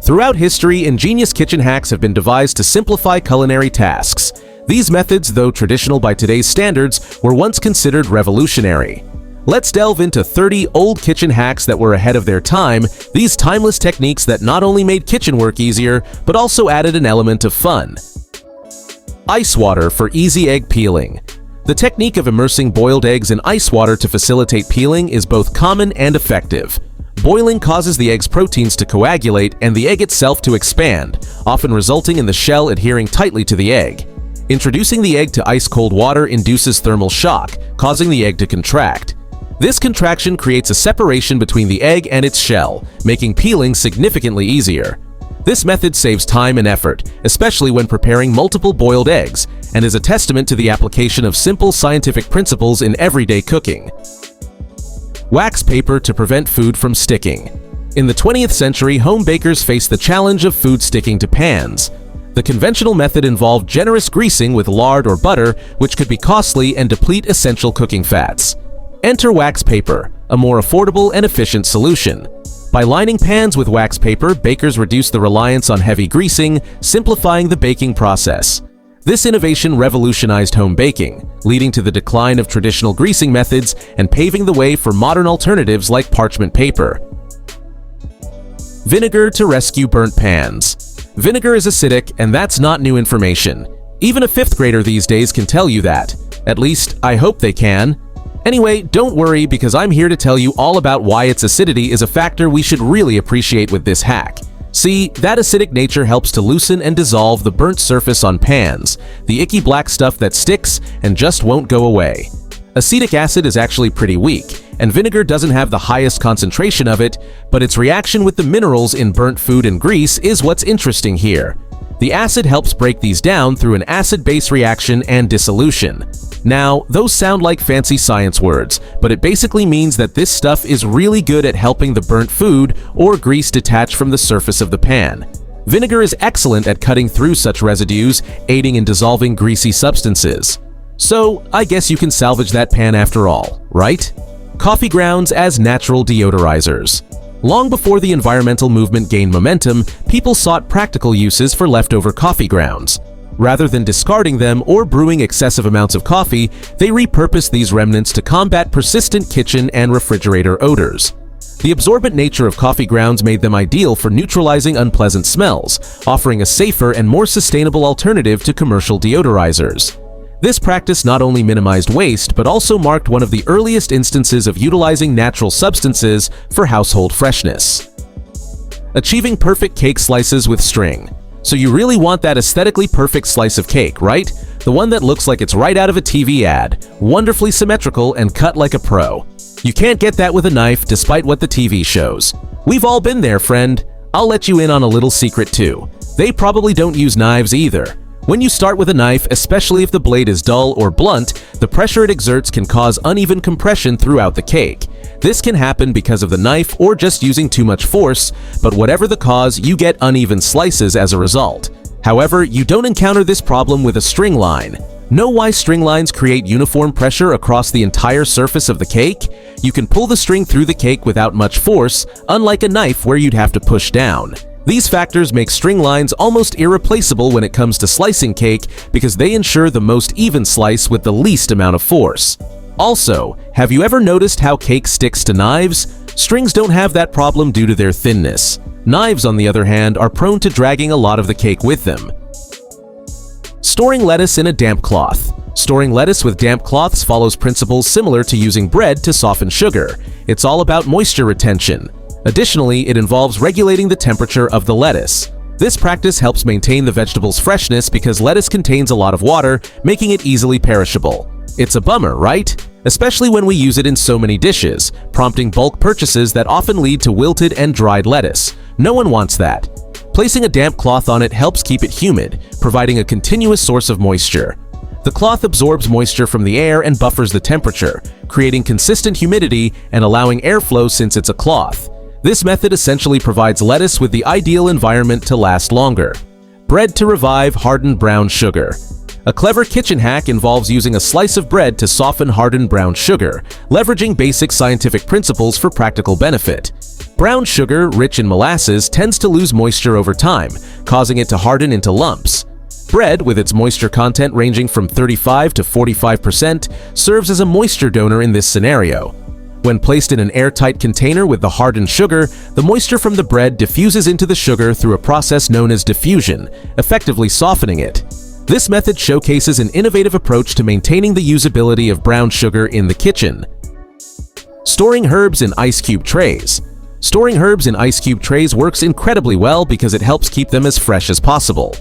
Throughout history, ingenious kitchen hacks have been devised to simplify culinary tasks. These methods, though traditional by today's standards, were once considered revolutionary. Let's delve into 30 old kitchen hacks that were ahead of their time, these timeless techniques that not only made kitchen work easier, but also added an element of fun. Ice water for easy egg peeling. The technique of immersing boiled eggs in ice water to facilitate peeling is both common and effective. Boiling causes the egg's proteins to coagulate and the egg itself to expand, often resulting in the shell adhering tightly to the egg. Introducing the egg to ice-cold water induces thermal shock, causing the egg to contract. This contraction creates a separation between the egg and its shell, making peeling significantly easier. This method saves time and effort, especially when preparing multiple boiled eggs, and is a testament to the application of simple scientific principles in everyday cooking. Wax paper to prevent food from sticking. In the 20th century, home bakers faced the challenge of food sticking to pans. The conventional method involved generous greasing with lard or butter, which could be costly and deplete essential cooking fats. Enter wax paper, a more affordable and efficient solution. By lining pans with wax paper, bakers reduce the reliance on heavy greasing, simplifying the baking process. This innovation revolutionized home baking, leading to the decline of traditional greasing methods and paving the way for modern alternatives like parchment paper. Vinegar to rescue burnt pans. Vinegar is acidic, and that's not new information. Even a 5th grader these days can tell you that. At least, I hope they can. Anyway, don't worry, because I'm here to tell you all about why its acidity is a factor we should really appreciate with this hack. See, that acidic nature helps to loosen and dissolve the burnt surface on pans, the icky black stuff that sticks and just won't go away. Acetic acid is actually pretty weak, and vinegar doesn't have the highest concentration of it, but its reaction with the minerals in burnt food and grease is what's interesting here. The acid helps break these down through an acid-base reaction and dissolution. Now, those sound like fancy science words, but it basically means that this stuff is really good at helping the burnt food or grease detach from the surface of the pan. Vinegar is excellent at cutting through such residues, aiding in dissolving greasy substances. So, I guess you can salvage that pan after all, right? Coffee grounds as natural deodorizers. Long before the environmental movement gained momentum, people sought practical uses for leftover coffee grounds. Rather than discarding them or brewing excessive amounts of coffee, they repurposed these remnants to combat persistent kitchen and refrigerator odors. The absorbent nature of coffee grounds made them ideal for neutralizing unpleasant smells, offering a safer and more sustainable alternative to commercial deodorizers. This practice not only minimized waste, but also marked one of the earliest instances of utilizing natural substances for household freshness. Achieving perfect cake slices with string. So you really want that aesthetically perfect slice of cake, right? The one that looks like it's right out of a TV ad, wonderfully symmetrical and cut like a pro. You can't get that with a knife, despite what the TV shows. We've all been there, friend. I'll let you in on a little secret too. They probably don't use knives either. When you start with a knife, especially if the blade is dull or blunt, the pressure it exerts can cause uneven compression throughout the cake. This can happen because of the knife or just using too much force, but whatever the cause, you get uneven slices as a result. However, you don't encounter this problem with a string line. Know why string lines create uniform pressure across the entire surface of the cake? You can pull the string through the cake without much force, unlike a knife where you'd have to push down. These factors make string lines almost irreplaceable when it comes to slicing cake because they ensure the most even slice with the least amount of force. Also, have you ever noticed how cake sticks to knives? Strings don't have that problem due to their thinness. Knives, on the other hand, are prone to dragging a lot of the cake with them. Storing lettuce in a damp cloth. Storing lettuce with damp cloths follows principles similar to using bread to soften sugar. It's all about moisture retention. Additionally, it involves regulating the temperature of the lettuce. This practice helps maintain the vegetable's freshness because lettuce contains a lot of water, making it easily perishable. It's a bummer, right? Especially when we use it in so many dishes, prompting bulk purchases that often lead to wilted and dried lettuce. No one wants that. Placing a damp cloth on it helps keep it humid, providing a continuous source of moisture. The cloth absorbs moisture from the air and buffers the temperature, creating consistent humidity and allowing airflow since it's a cloth. This method essentially provides lettuce with the ideal environment to last longer. Bread to revive hardened brown sugar. A clever kitchen hack involves using a slice of bread to soften hardened brown sugar, leveraging basic scientific principles for practical benefit. Brown sugar, rich in molasses, tends to lose moisture over time, causing it to harden into lumps. Bread, with its moisture content ranging from 35 to 45%, serves as a moisture donor in this scenario. When placed in an airtight container with the hardened sugar, the moisture from the bread diffuses into the sugar through a process known as diffusion, effectively softening it. This method showcases an innovative approach to maintaining the usability of brown sugar in the kitchen. Storing herbs in ice cube trays. Storing herbs in ice cube trays works incredibly well because it helps keep them as fresh as possible.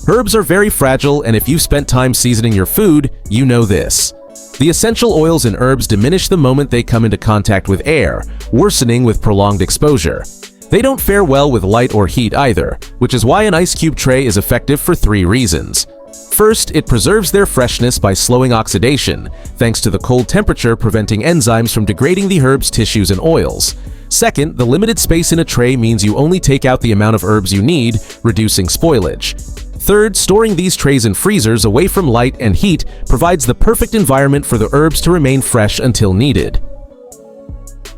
Herbs are very fragile, and if you've spent time seasoning your food, you know this. The essential oils in herbs diminish the moment they come into contact with air, worsening with prolonged exposure. They don't fare well with light or heat either, which is why an ice cube tray is effective for 3 reasons. First, it preserves their freshness by slowing oxidation, thanks to the cold temperature preventing enzymes from degrading the herb's tissues and oils. Second, the limited space in a tray means you only take out the amount of herbs you need, reducing spoilage. Third, storing these trays in freezers away from light and heat provides the perfect environment for the herbs to remain fresh until needed.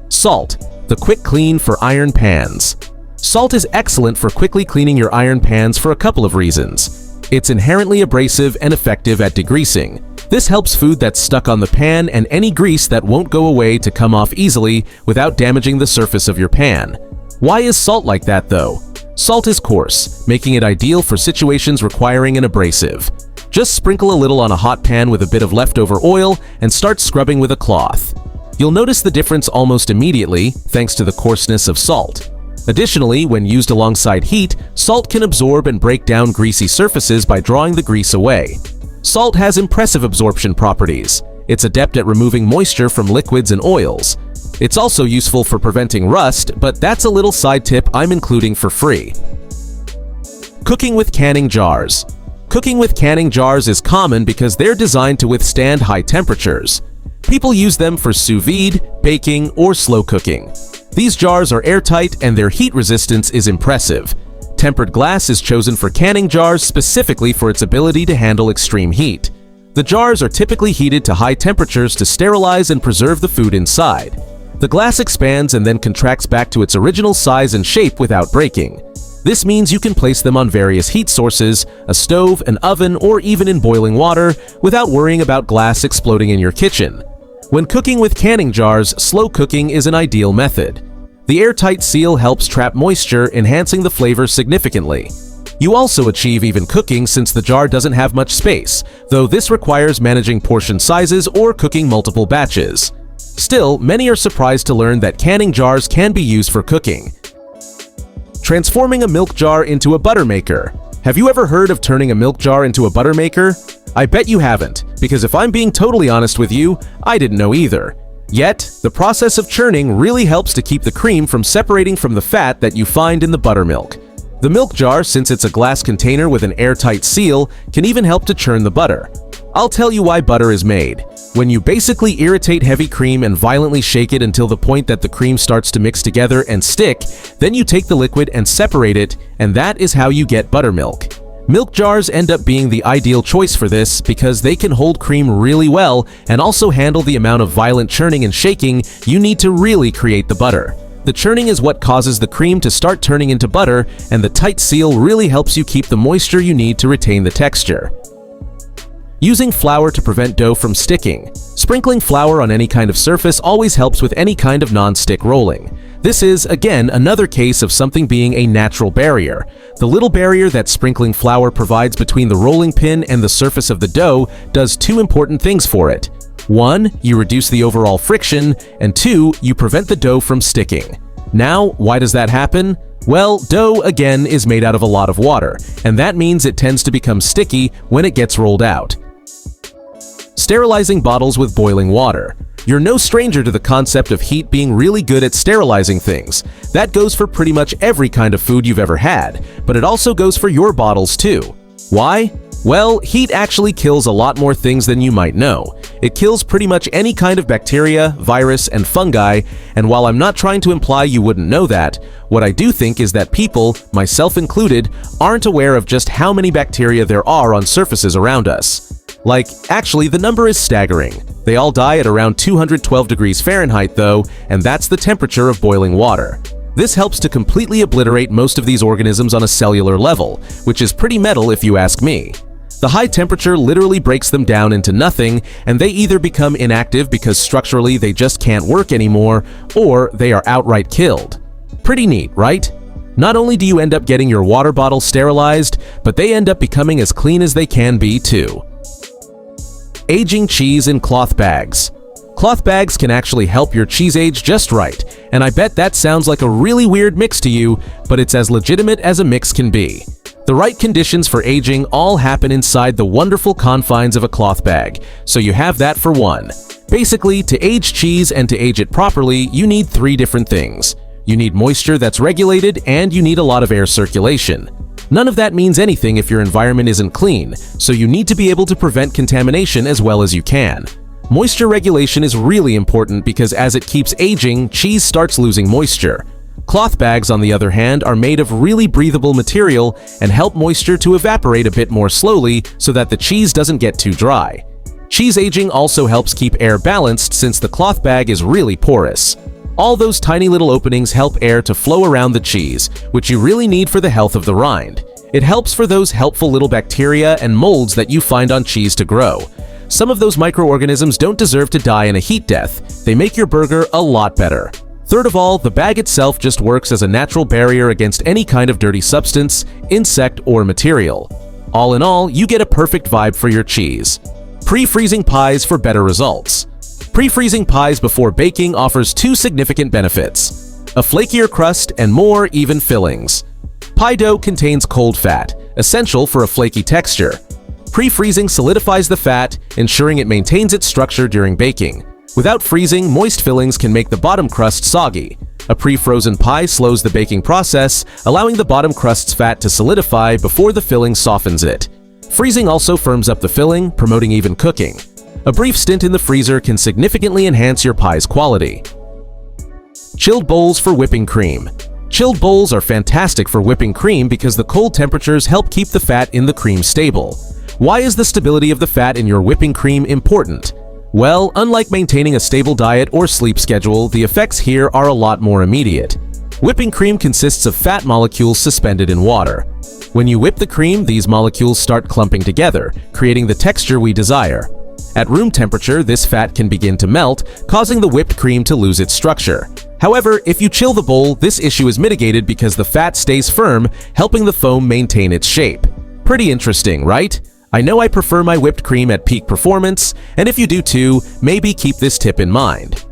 Salt, the quick clean for iron pans. Salt is excellent for quickly cleaning your iron pans for a couple of reasons. It's inherently abrasive and effective at degreasing. This helps food that's stuck on the pan and any grease that won't go away to come off easily without damaging the surface of your pan. Why is salt like that though? Salt is coarse, making it ideal for situations requiring an abrasive. Just sprinkle a little on a hot pan with a bit of leftover oil and start scrubbing with a cloth. You'll notice the difference almost immediately, thanks to the coarseness of salt. Additionally, when used alongside heat, salt can absorb and break down greasy surfaces by drawing the grease away. Salt has impressive absorption properties. It's adept at removing moisture from liquids and oils. It's also useful for preventing rust, but that's a little side tip I'm including for free. Cooking with canning jars. Cooking with canning jars is common because they're designed to withstand high temperatures. People use them for sous vide, baking, or slow cooking. These jars are airtight and their heat resistance is impressive. Tempered glass is chosen for canning jars specifically for its ability to handle extreme heat. The jars are typically heated to high temperatures to sterilize and preserve the food inside. The glass expands and then contracts back to its original size and shape without breaking. This means you can place them on various heat sources, a stove, an oven, or even in boiling water, without worrying about glass exploding in your kitchen. When cooking with canning jars, slow cooking is an ideal method. The airtight seal helps trap moisture, enhancing the flavor significantly. You also achieve even cooking since the jar doesn't have much space, though this requires managing portion sizes or cooking multiple batches. Still, many are surprised to learn that canning jars can be used for cooking. Transforming a milk jar into a butter maker. Have you ever heard of turning a milk jar into a butter maker? I bet you haven't, because if I'm being totally honest with you, I didn't know either. Yet, the process of churning really helps to keep the cream from separating from the fat that you find in the buttermilk. The milk jar, since it's a glass container with an airtight seal, can even help to churn the butter. I'll tell you why butter is made. When you basically irritate heavy cream and violently shake it until the point that the cream starts to mix together and stick, then you take the liquid and separate it, and that is how you get buttermilk. Milk jars end up being the ideal choice for this because they can hold cream really well and also handle the amount of violent churning and shaking you need to really create the butter. The churning is what causes the cream to start turning into butter, and the tight seal really helps you keep the moisture you need to retain the texture. Using flour to prevent dough from sticking. Sprinkling flour on any kind of surface always helps with any kind of non-stick rolling. This is, again, another case of something being a natural barrier. The little barrier that sprinkling flour provides between the rolling pin and the surface of the dough does 2 important things for it. 1, you reduce the overall friction, and 2, you prevent the dough from sticking. Now, why does that happen? Well, dough, again, is made out of a lot of water, and that means it tends to become sticky when it gets rolled out. Sterilizing bottles with boiling water. You're no stranger to the concept of heat being really good at sterilizing things. That goes for pretty much every kind of food you've ever had, but it also goes for your bottles too. Why? Well, heat actually kills a lot more things than you might know. It kills pretty much any kind of bacteria, virus, and fungi, and while I'm not trying to imply you wouldn't know that, what I do think is that people, myself included, aren't aware of just how many bacteria there are on surfaces around us. Actually, the number is staggering. They all die at around 212 degrees Fahrenheit though, and that's the temperature of boiling water. This helps to completely obliterate most of these organisms on a cellular level, which is pretty metal if you ask me. The high temperature literally breaks them down into nothing, and they either become inactive because structurally they just can't work anymore, or they are outright killed. Pretty neat, right? Not only do you end up getting your water bottle sterilized, but they end up becoming as clean as they can be too. Aging cheese in cloth bags. Cloth bags can actually help your cheese age just right, and I bet that sounds like a really weird mix to you, but it's as legitimate as a mix can be. The right conditions for aging all happen inside the wonderful confines of a cloth bag, so you have that for one. Basically, to age cheese and to age it properly, you need 3 different things. You need moisture that's regulated, and you need a lot of air circulation. None of that means anything if your environment isn't clean, so you need to be able to prevent contamination as well as you can. Moisture regulation is really important because as it keeps aging, cheese starts losing moisture. Cloth bags, on the other hand, are made of really breathable material and help moisture to evaporate a bit more slowly so that the cheese doesn't get too dry. Cheese aging also helps keep air balanced since the cloth bag is really porous. All those tiny little openings help air to flow around the cheese, which you really need for the health of the rind. It helps for those helpful little bacteria and molds that you find on cheese to grow. Some of those microorganisms don't deserve to die in a heat death. They make your burger a lot better. Third of all, the bag itself just works as a natural barrier against any kind of dirty substance, insect, or material. All in all, you get a perfect vibe for your cheese. Pre-freezing pies for better results. Pre-freezing pies before baking offers 2 significant benefits: a flakier crust and more even fillings. Pie dough contains cold fat, essential for a flaky texture. Pre-freezing solidifies the fat, ensuring it maintains its structure during baking. Without freezing, moist fillings can make the bottom crust soggy. A pre-frozen pie slows the baking process, allowing the bottom crust's fat to solidify before the filling softens it. Freezing also firms up the filling, promoting even cooking. A brief stint in the freezer can significantly enhance your pie's quality. Chilled bowls for whipping cream. Chilled bowls are fantastic for whipping cream because the cold temperatures help keep the fat in the cream stable. Why is the stability of the fat in your whipping cream important? Well, unlike maintaining a stable diet or sleep schedule, the effects here are a lot more immediate. Whipping cream consists of fat molecules suspended in water. When you whip the cream, these molecules start clumping together, creating the texture we desire. At room temperature, this fat can begin to melt, causing the whipped cream to lose its structure. However, if you chill the bowl, this issue is mitigated because the fat stays firm, helping the foam maintain its shape. Pretty interesting, right? I know I prefer my whipped cream at peak performance, and if you do too, maybe keep this tip in mind.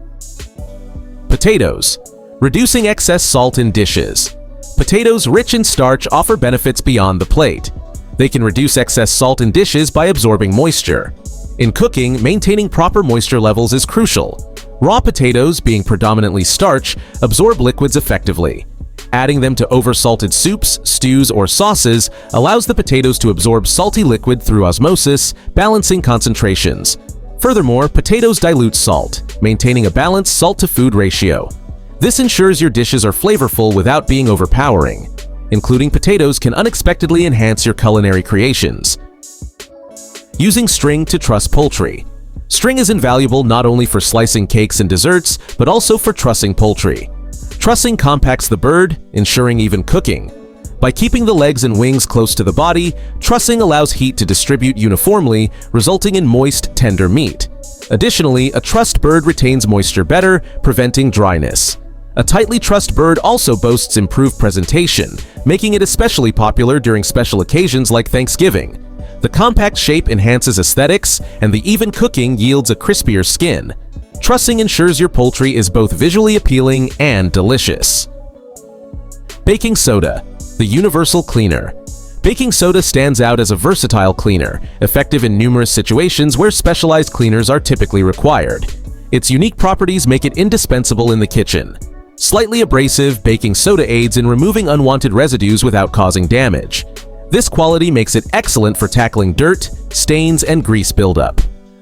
Potatoes. Reducing excess salt in dishes. Potatoes rich in starch offer benefits beyond the plate. They can reduce excess salt in dishes by absorbing moisture. In cooking, maintaining proper moisture levels is crucial. Raw potatoes, being predominantly starch, absorb liquids effectively. Adding them to oversalted soups, stews, or sauces allows the potatoes to absorb salty liquid through osmosis, balancing concentrations. Furthermore, potatoes dilute salt, maintaining a balanced salt-to-food ratio. This ensures your dishes are flavorful without being overpowering. Including potatoes can unexpectedly enhance your culinary creations. Using string to truss poultry. String is invaluable not only for slicing cakes and desserts, but also for trussing poultry. Trussing compacts the bird, ensuring even cooking. By keeping the legs and wings close to the body, trussing allows heat to distribute uniformly, resulting in moist, tender meat. Additionally, a trussed bird retains moisture better, preventing dryness. A tightly trussed bird also boasts improved presentation, making it especially popular during special occasions like Thanksgiving. The compact shape enhances aesthetics, and the even cooking yields a crispier skin. Trussing ensures your poultry is both visually appealing and delicious. Baking soda, the universal cleaner. Baking soda stands out as a versatile cleaner, effective in numerous situations where specialized cleaners are typically required. Its unique properties make it indispensable in the kitchen. Slightly abrasive, baking soda aids in removing unwanted residues without causing damage. This quality makes it excellent for tackling dirt, stains, and grease buildup.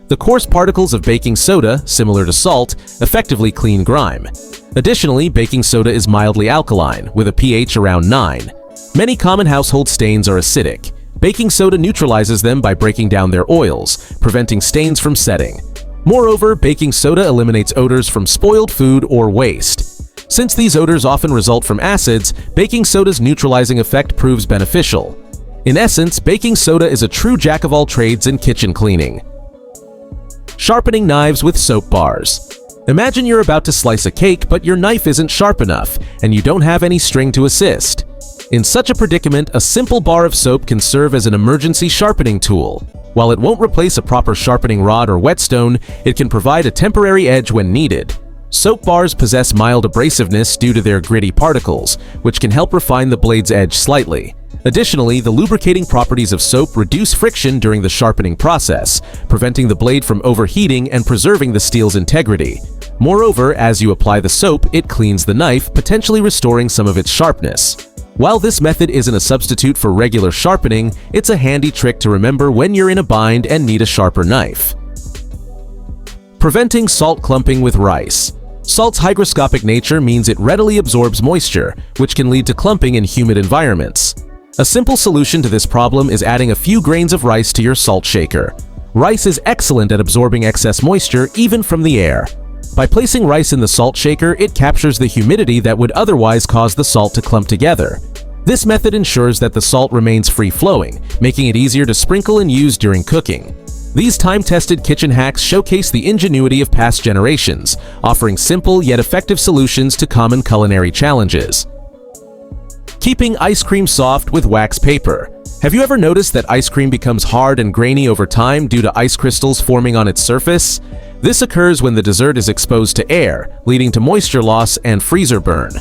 The coarse particles of baking soda, similar to salt, effectively clean grime. Additionally, baking soda is mildly alkaline, with a pH around 9. Many common household stains are acidic. Baking soda neutralizes them by breaking down their oils, preventing stains from setting. Moreover, baking soda eliminates odors from spoiled food or waste. Since these odors often result from acids, baking soda's neutralizing effect proves beneficial. In essence, baking soda is a true jack-of-all-trades in kitchen cleaning. Sharpening knives with soap bars. Imagine you're about to slice a cake, but your knife isn't sharp enough, and you don't have any string to assist. In such a predicament, a simple bar of soap can serve as an emergency sharpening tool. While it won't replace a proper sharpening rod or whetstone, it can provide a temporary edge when needed. Soap bars possess mild abrasiveness due to their gritty particles, which can help refine the blade's edge slightly. Additionally, the lubricating properties of soap reduce friction during the sharpening process, preventing the blade from overheating and preserving the steel's integrity. Moreover, as you apply the soap, it cleans the knife, potentially restoring some of its sharpness. While this method isn't a substitute for regular sharpening, it's a handy trick to remember when you're in a bind and need a sharper knife. Preventing salt clumping with rice. Salt's hygroscopic nature means it readily absorbs moisture, which can lead to clumping in humid environments. A simple solution to this problem is adding a few grains of rice to your salt shaker. Rice is excellent at absorbing excess moisture, even from the air. By placing rice in the salt shaker, it captures the humidity that would otherwise cause the salt to clump together. This method ensures that the salt remains free-flowing, making it easier to sprinkle and use during cooking. These time-tested kitchen hacks showcase the ingenuity of past generations, offering simple yet effective solutions to common culinary challenges. Keeping ice cream soft with wax paper. Have you ever noticed that ice cream becomes hard and grainy over time due to ice crystals forming on its surface? This occurs when the dessert is exposed to air, leading to moisture loss and freezer burn.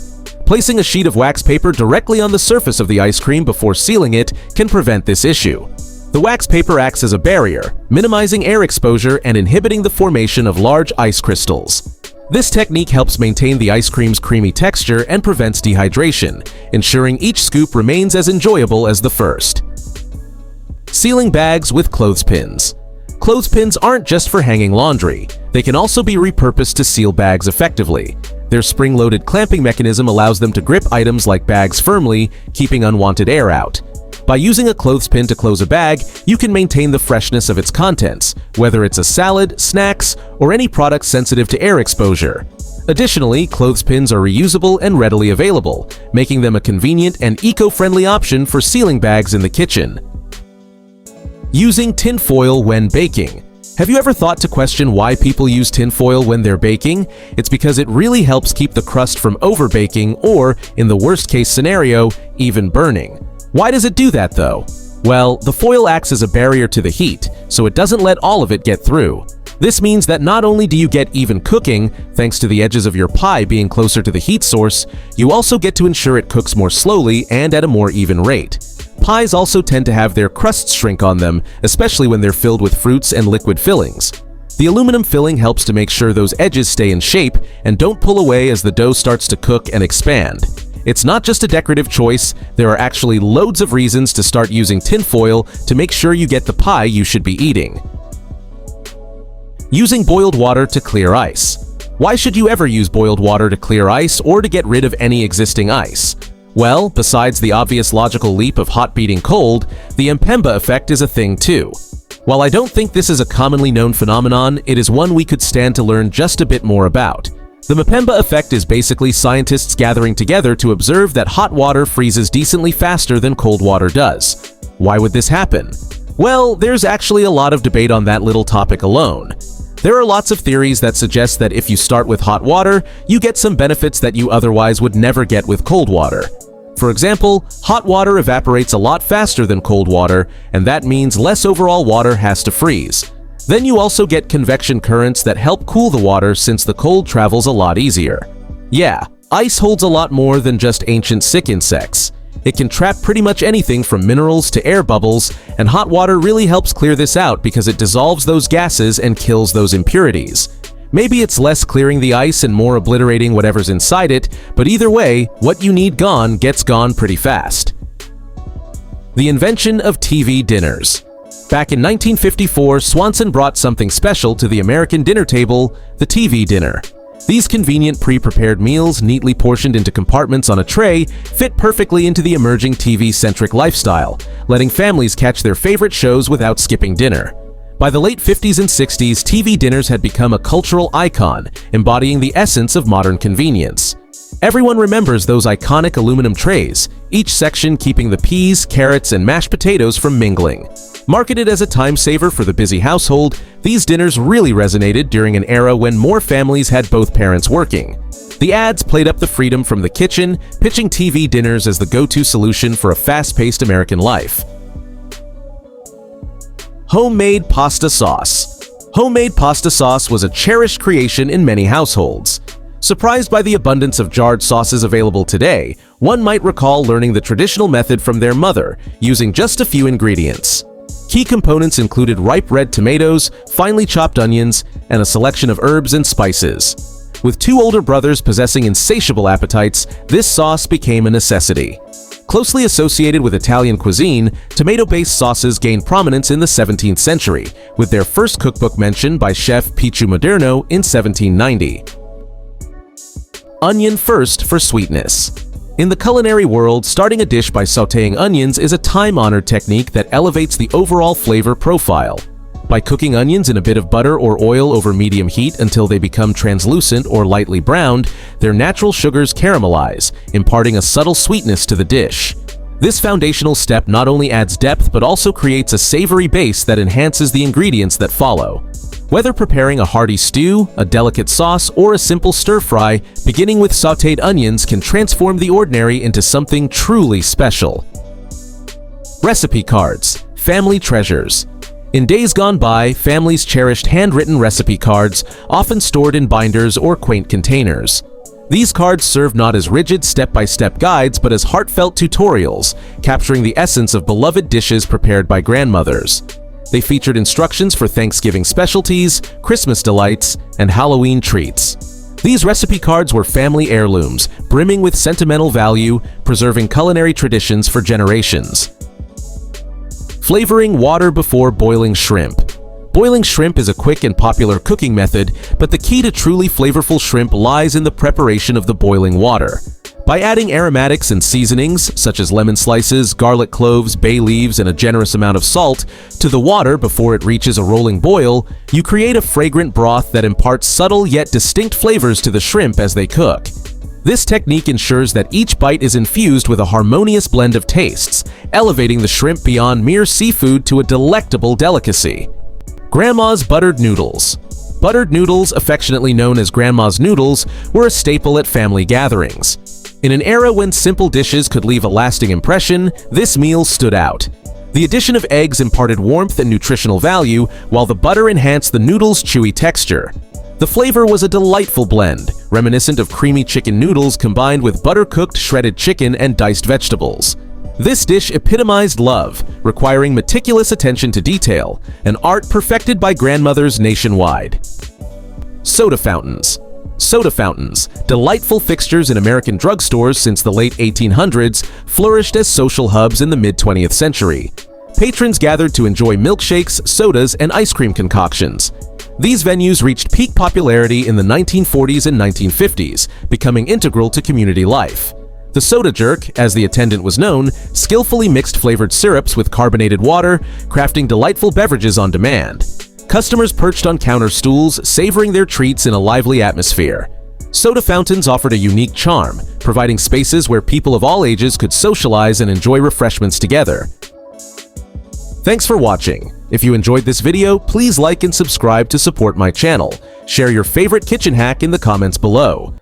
Placing a sheet of wax paper directly on the surface of the ice cream before sealing it can prevent this issue. The wax paper acts as a barrier, minimizing air exposure and inhibiting the formation of large ice crystals. This technique helps maintain the ice cream's creamy texture and prevents dehydration, ensuring each scoop remains as enjoyable as the first. Sealing bags with clothespins. Clothespins aren't just for hanging laundry. They can also be repurposed to seal bags effectively. Their spring-loaded clamping mechanism allows them to grip items like bags firmly, keeping unwanted air out. By using a clothespin to close a bag, you can maintain the freshness of its contents, whether it's a salad, snacks, or any product sensitive to air exposure. Additionally, clothespins are reusable and readily available, making them a convenient and eco-friendly option for sealing bags in the kitchen. Using tinfoil when baking. Have you ever thought to question why people use tinfoil when they're baking? It's because it really helps keep the crust from overbaking or, in the worst-case scenario, even burning. Why does it do that though? Well, the foil acts as a barrier to the heat, so it doesn't let all of it get through. This means that not only do you get even cooking, thanks to the edges of your pie being closer to the heat source, you also get to ensure it cooks more slowly and at a more even rate. Pies also tend to have their crusts shrink on them, especially when they're filled with fruits and liquid fillings. The aluminum filling helps to make sure those edges stay in shape and don't pull away as the dough starts to cook and expand. It's not just a decorative choice, there are actually loads of reasons to start using tinfoil to make sure you get the pie you should be eating. Using boiled water to clear ice. Why should you ever use boiled water to clear ice or to get rid of any existing ice? Well, besides the obvious logical leap of hot beating cold, the Mpemba effect is a thing too. While I don't think this is a commonly known phenomenon, it is one we could stand to learn just a bit more about. The Mpemba effect is basically scientists gathering together to observe that hot water freezes decently faster than cold water does. Why would this happen? Well, there's actually a lot of debate on that little topic alone. There are lots of theories that suggest that if you start with hot water, you get some benefits that you otherwise would never get with cold water. For example, hot water evaporates a lot faster than cold water, and that means less overall water has to freeze. Then you also get convection currents that help cool the water since the cold travels a lot easier. Yeah, ice holds a lot more than just ancient sick insects. It can trap pretty much anything from minerals to air bubbles, and hot water really helps clear this out because it dissolves those gases and kills those impurities. Maybe it's less clearing the ice and more obliterating whatever's inside it, but either way, what you need gone gets gone pretty fast. The invention of TV dinners. Back in 1954, Swanson brought something special to the American dinner table, the TV dinner. These convenient pre-prepared meals, neatly portioned into compartments on a tray, fit perfectly into the emerging TV-centric lifestyle, letting families catch their favorite shows without skipping dinner. By the late 50s and 60s, TV dinners had become a cultural icon, embodying the essence of modern convenience. Everyone remembers those iconic aluminum trays, each section keeping the peas, carrots, and mashed potatoes from mingling. Marketed as a time saver for the busy household, these dinners really resonated during an era when more families had both parents working. The ads played up the freedom from the kitchen, pitching TV dinners as the go-to solution for a fast-paced American life. Homemade pasta sauce. Homemade pasta sauce was a cherished creation in many households. Surprised by the abundance of jarred sauces available today, one might recall learning the traditional method from their mother, using just a few ingredients. Key components included ripe red tomatoes, finely chopped onions, and a selection of herbs and spices. With two older brothers possessing insatiable appetites, this sauce became a necessity. Closely associated with Italian cuisine, tomato-based sauces gained prominence in the 17th century, with their first cookbook mentioned by chef Picchu Moderno in 1790. Onion first for sweetness. In the culinary world, starting a dish by sautéing onions is a time-honored technique that elevates the overall flavor profile. By cooking onions in a bit of butter or oil over medium heat until they become translucent or lightly browned, their natural sugars caramelize, imparting a subtle sweetness to the dish. This foundational step not only adds depth but also creates a savory base that enhances the ingredients that follow. Whether preparing a hearty stew, a delicate sauce, or a simple stir-fry, beginning with sautéed onions can transform the ordinary into something truly special. Recipe cards, family treasures. In days gone by, families cherished handwritten recipe cards, often stored in binders or quaint containers. These cards served not as rigid step-by-step guides but as heartfelt tutorials, capturing the essence of beloved dishes prepared by grandmothers. They featured instructions for Thanksgiving specialties, Christmas delights, and Halloween treats. These recipe cards were family heirlooms, brimming with sentimental value, preserving culinary traditions for generations. Flavoring water before boiling shrimp. Boiling shrimp is a quick and popular cooking method, but the key to truly flavorful shrimp lies in the preparation of the boiling water. By adding aromatics and seasonings, such as lemon slices, garlic cloves, bay leaves, and a generous amount of salt, to the water before it reaches a rolling boil, you create a fragrant broth that imparts subtle yet distinct flavors to the shrimp as they cook. This technique ensures that each bite is infused with a harmonious blend of tastes, elevating the shrimp beyond mere seafood to a delectable delicacy. Grandma's buttered noodles. Buttered noodles, affectionately known as Grandma's noodles, were a staple at family gatherings. In an era when simple dishes could leave a lasting impression, this meal stood out. The addition of eggs imparted warmth and nutritional value, while the butter enhanced the noodles' chewy texture. The flavor was a delightful blend, reminiscent of creamy chicken noodles combined with butter-cooked shredded chicken and diced vegetables. This dish epitomized love, requiring meticulous attention to detail, an art perfected by grandmothers nationwide. Soda fountains. Soda fountains, delightful fixtures in American drugstores since the late 1800s, flourished as social hubs in the mid-20th century. Patrons gathered to enjoy milkshakes, sodas, and ice cream concoctions. These venues reached peak popularity in the 1940s and 1950s, becoming integral to community life. The soda jerk, as the attendant was known, skillfully mixed flavored syrups with carbonated water, crafting delightful beverages on demand. Customers perched on counter stools, savoring their treats in a lively atmosphere. Soda fountains offered a unique charm, providing spaces where people of all ages could socialize and enjoy refreshments together. Thanks for watching. If you enjoyed this video, please like and subscribe to support my channel. Share your favorite kitchen hack in the comments below.